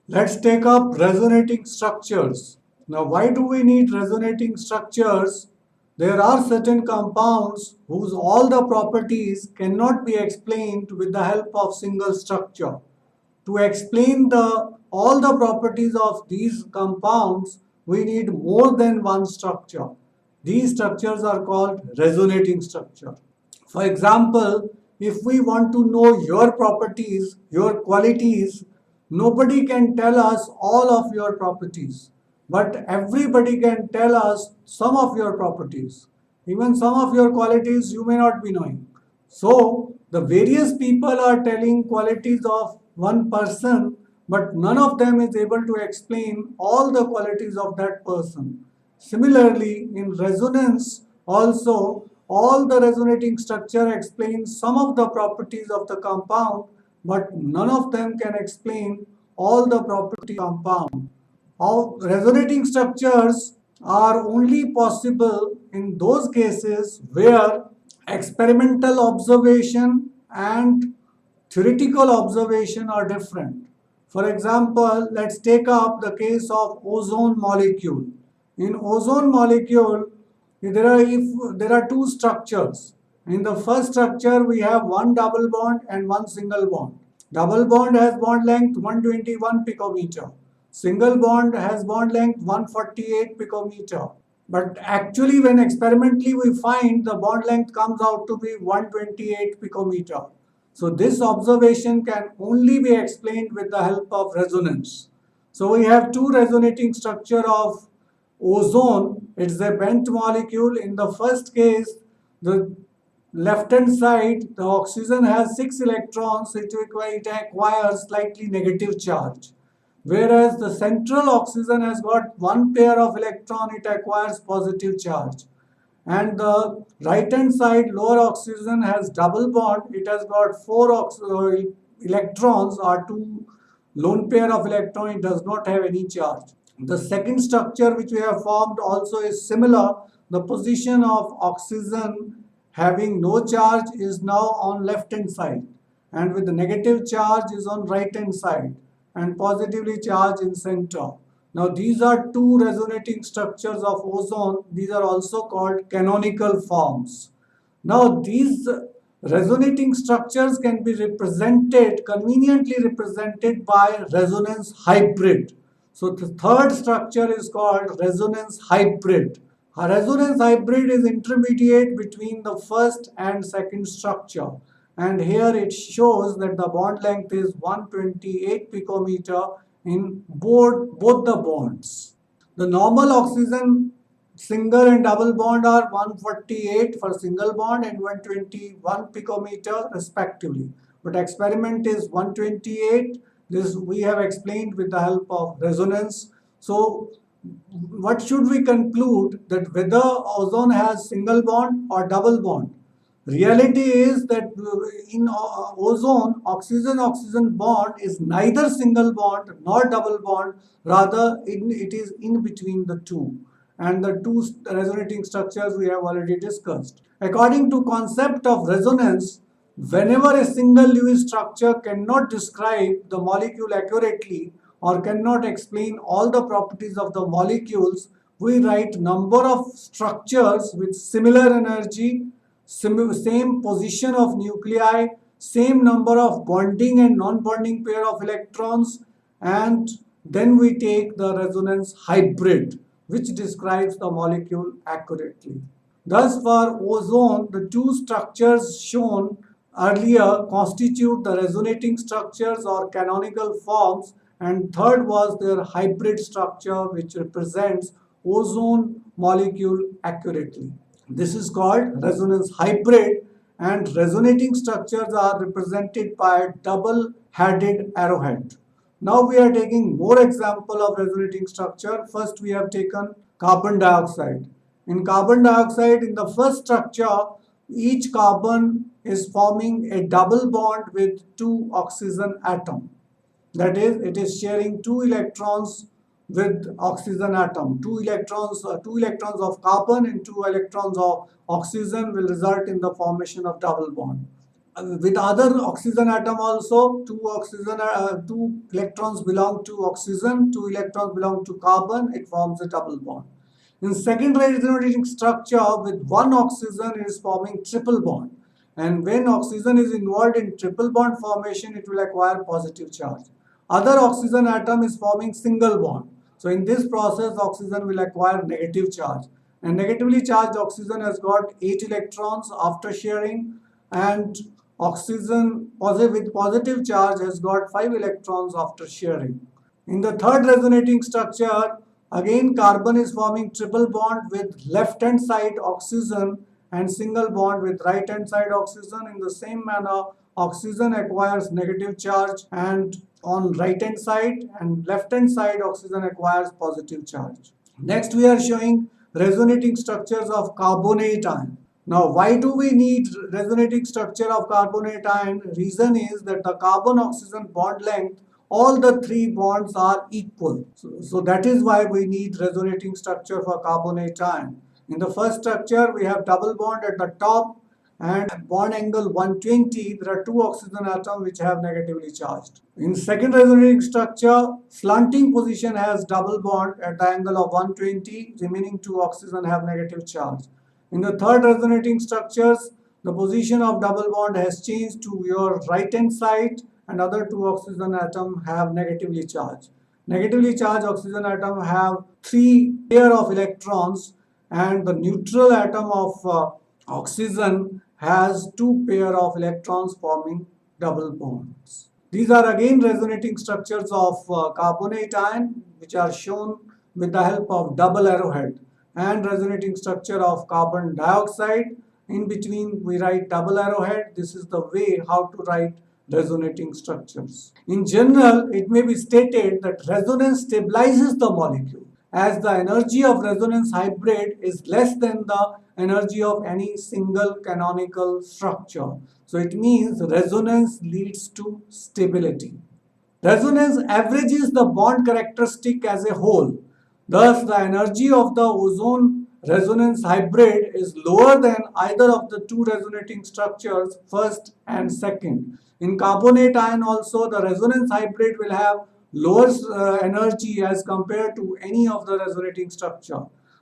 Let's take up resonating structures. Now, why do we need resonating structures? There are certain compounds whose all the properties cannot be explained with the help of single structure. To explain all the properties of these compounds, we need more than one structure. These structures are called resonating structure. For example, if we want to know your properties, your qualities, nobody can tell us all of your properties, but everybody can tell us some of your properties. Even some of your qualities you may not be knowing. So, the various people are telling qualities of one person, but none of them is able to explain all the qualities of that person. Similarly, in resonance, also, all the resonating structure explains some of the properties of the compound, but none of them can explain all the properties of the compound. How resonating structures are only possible in those cases where experimental observation and theoretical observation are different. For example, let's take up the case of ozone molecule. In ozone molecule, there are two structures. In the first structure, we have one double bond and one single bond. Double bond has bond length 121 picometer. Single bond has bond length 148 picometer. But actually, when experimentally we find the bond length comes out to be 128 picometer. So this observation can only be explained with the help of resonance. So we have two resonating structure of ozone. It's a bent molecule. In the first case, the left hand side, the oxygen has 6 electrons, it acquires slightly negative charge. Whereas the central oxygen has got one pair of electron, it acquires positive charge. And the right hand side, lower oxygen has double bond, it has got electrons or two lone pair of electron, it does not have any charge. The second structure which we have formed also is similar. The position of oxygen having no charge is now on left hand side, and with the negative charge is on right hand side, and positively charged in center. Now these are two resonating structures of ozone. These are also called canonical forms. Now these resonating structures can be represented, conveniently represented by resonance hybrid. So the third structure is called resonance hybrid. A resonance hybrid is intermediate between the first and second structure. And here it shows that the bond length is 128 picometer in both the bonds. The normal oxygen single and double bond are 148 for single bond and 121 picometer respectively. But experiment is 128. This we have explained with the help of resonance. So what should we conclude, that whether ozone has single bond or double bond? Reality is that in ozone, oxygen-oxygen bond is neither single bond nor double bond, rather it is in between the two. And the two resonating structures we have already discussed. According to concept of resonance, whenever a single Lewis structure cannot describe the molecule accurately or cannot explain all the properties of the molecules, we write number of structures with similar energy, same position of nuclei, same number of bonding and non-bonding pair of electrons, and then we take the resonance hybrid, which describes the molecule accurately. Thus, for ozone, the two structures shown earlier constitute the resonating structures or canonical forms, and third was their hybrid structure, which represents ozone molecule accurately. This is called resonance hybrid, and resonating structures are represented by a double-headed arrowhead. Now we are taking more example of resonating structure. First we have taken carbon dioxide. In carbon dioxide, in the first structure, each carbon is forming a double bond with two oxygen atom. That is, it is sharing two electrons with oxygen atom. Two electrons of carbon and two electrons of oxygen will result in the formation of double bond. with other oxygen atom also, two electrons belong to oxygen, two electrons belong to carbon, it forms a double bond. In second resonating structure, with one oxygen it is forming triple bond, and when oxygen is involved in triple bond formation, it will acquire positive charge. Other oxygen atom is forming single bond, so in this process oxygen will acquire negative charge, and negatively charged oxygen has got 8 electrons after sharing, and oxygen with positive charge has got 5 electrons after sharing. In the third resonating structure, again carbon is forming triple bond with left hand side oxygen and single bond with right hand side oxygen. In the same manner, oxygen acquires negative charge and on right hand side, and left hand side oxygen acquires positive charge. Next we are showing resonating structures of carbonate ion. Now, why do we need resonating structure of carbonate ion? Reason is that the carbon-oxygen bond length, all the three bonds are equal. So that is why we need resonating structure for carbonate ion. In the first structure, we have double bond at the top and bond angle 120. There are two oxygen atoms which have negatively charged. In second resonating structure, slanting position has double bond at the angle of 120. Remaining two oxygen have negative charge. In the third resonating structures, the position of double bond has changed to your right hand side and other two oxygen atoms have negatively charged. Negatively charged oxygen atom have three pair of electrons, and the neutral atom of oxygen has two pair of electrons forming double bonds. These are again resonating structures of carbonate ion, which are shown with the help of double arrowhead, and resonating structure of carbon dioxide. In between we write double arrowhead. This is the way how to write resonating structures. In general, it may be stated that resonance stabilizes the molecule, as the energy of resonance hybrid is less than the energy of any single canonical structure. So it means resonance leads to stability. Resonance averages the bond characteristic as a whole. Thus, the energy of the ozone resonance hybrid is lower than either of the two resonating structures, first and second. In carbonate ion also, the resonance hybrid will have lower energy as compared to any of the resonating structure.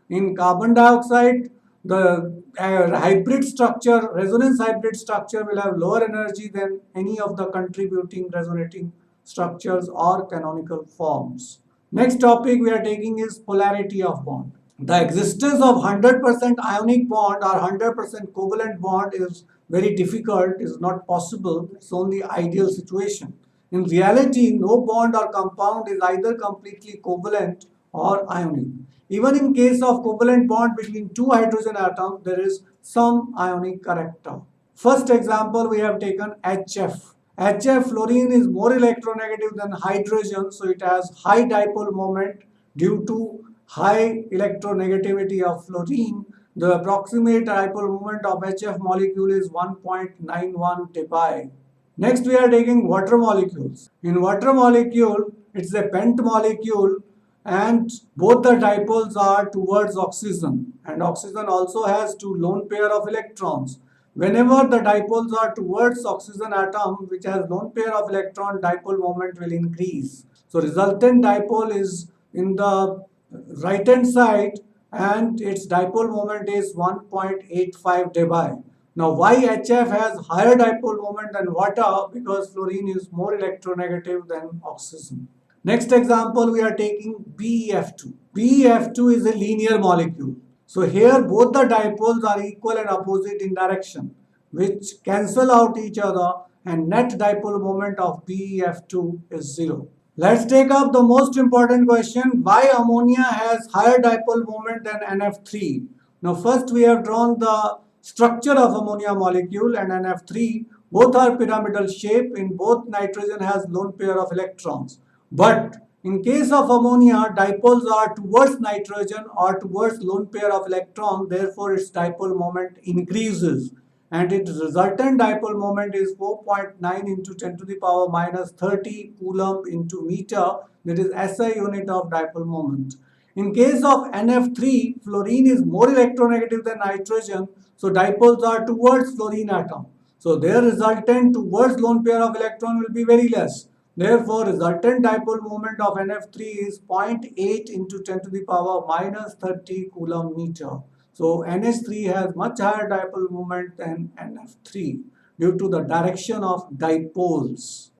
In carbon dioxide, the hybrid structure, resonance hybrid structure will have lower energy than any of the contributing resonating structures or canonical forms. Next topic we are taking is polarity of bond. The existence of 100% ionic bond or 100% covalent bond is very difficult, is not possible. It's only ideal situation. In reality, no bond or compound is either completely covalent or ionic. Even in case of covalent bond between two hydrogen atoms, there is some ionic character. First example we have taken HF. HF, fluorine, is more electronegative than hydrogen, so it has high dipole moment due to high electronegativity of fluorine. The approximate dipole moment of HF molecule is 1.91 dpi. Next we are taking water molecules. In water molecule, it's a pent molecule and both the dipoles are towards oxygen, and oxygen also has two lone pair of electrons. Whenever the dipoles are towards oxygen atom which has lone pair of electron, dipole moment will increase. So resultant dipole is in the right hand side and its dipole moment is 1.85 dBi. Now why HF has higher dipole moment than water? Because fluorine is more electronegative than oxygen. Next example we are taking BeF2. BeF2 is a linear molecule. So here both the dipoles are equal and opposite in direction, which cancel out each other, and net dipole moment of BeF2 is 0. Let's take up the most important question, why ammonia has higher dipole moment than NF3. Now first we have drawn the structure of ammonia molecule and NF3. Both are pyramidal shape. In both nitrogen has lone pair of electrons. But in case of ammonia, dipoles are towards nitrogen or towards lone pair of electron, therefore its dipole moment increases and its resultant dipole moment is 4.9 into 10 to the power minus 30 coulomb into meter, that is SI unit of dipole moment. In case of NF3, fluorine is more electronegative than nitrogen, so dipoles are towards fluorine atom. So their resultant towards lone pair of electron will be very less. Therefore, resultant dipole moment of NF3 is 0.8 into 10 to the power minus 30 coulomb meter. So NH3 has much higher dipole moment than NF3 due to the direction of dipoles.